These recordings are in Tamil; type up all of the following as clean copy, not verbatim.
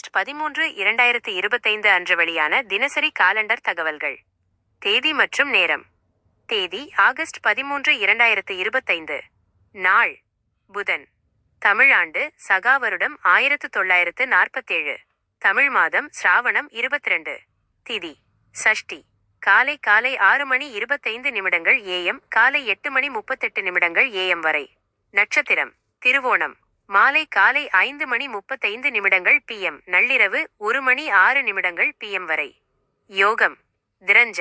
ஆகஸ்ட் 13, 2025 அன்று வெளியான தினசரி காலண்டர் தகவல்கள். தேதி மற்றும் நேரம். தேதி ஆகஸ்ட் 13, 2025. நாள் புதன். தமிழாண்டு சகா வருடம் 1947. தமிழ் மாதம் சிராவணம் 22. திதி சஷ்டி. காலை 6:25 AM காலை 8:38 AM வரை. நட்சத்திரம் திருவோணம். மாலை 5:35 PM நள்ளிரவு 1:06 PM வரை. யோகம் திரஞ்ச.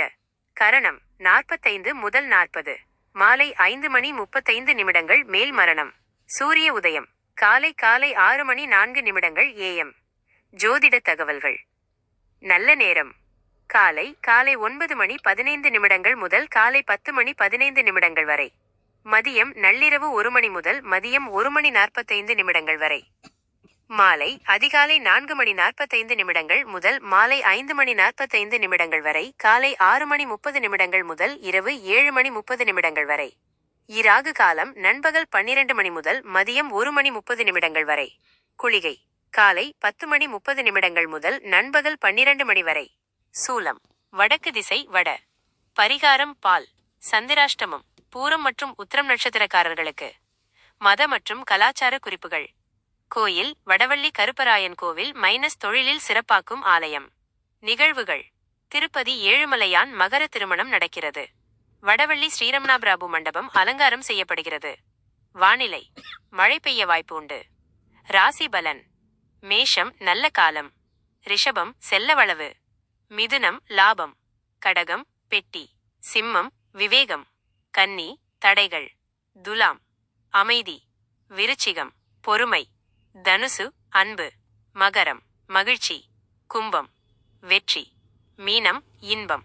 கரணம் 45 முதல் 40. மாலை 5:35 மேல் மரணம். சூரிய உதயம் காலை 6:04 AM. ஜோதிட தகவல்கள். நல்ல நேரம் காலை 9:15 முதல் காலை 10:15 வரை. மதியம் நள்ளிரவு 1 மணி முதல் மதியம் 1:45 வரை. மாலை அதிகாலை 4:45 முதல் மாலை 5:45 வரை. காலை 6:30 முதல் இரவு 7:30 வரை. இராகு காலம் நண்பகல் 12 மணி முதல் மதியம் 1:30 வரை. குளிகை காலை 10:30 முதல் நண்பகல் 12 மணி வரை. சூலம் வடக்கு திசை வட. பரிகாரம் பால். சந்திராஷ்டமம் பூரம் மற்றும் உத்திரம் நட்சத்திரக்காரர்களுக்கு. மத மற்றும் கலாச்சார குறிப்புகள். கோயில் வடவள்ளி கருப்பராயன் கோவில் - தொழிலில் சிறப்பாக்கும் ஆலயம். நிகழ்வுகள். திருப்பதி ஏழுமலையான் மகர திருமணம் நடக்கிறது. வடவள்ளி ஸ்ரீரமணாபிராபு மண்டபம் அலங்காரம் செய்யப்படுகிறது. வானிலை மழை பெய்ய வாய்ப்பு உண்டு. ராசி பலன். மேஷம் நல்ல காலம். ரிஷபம் செல்லவளவு. மிதுனம் லாபம். கடகம் பெட்டி. சிம்மம் விவேகம். கன்னி தடைகள். துலாம் அமைதி. விருச்சிகம் பொறுமை. தனுசு அன்பு. மகரம் மகிழ்ச்சி. கும்பம் வெற்றி. மீனம் இன்பம்.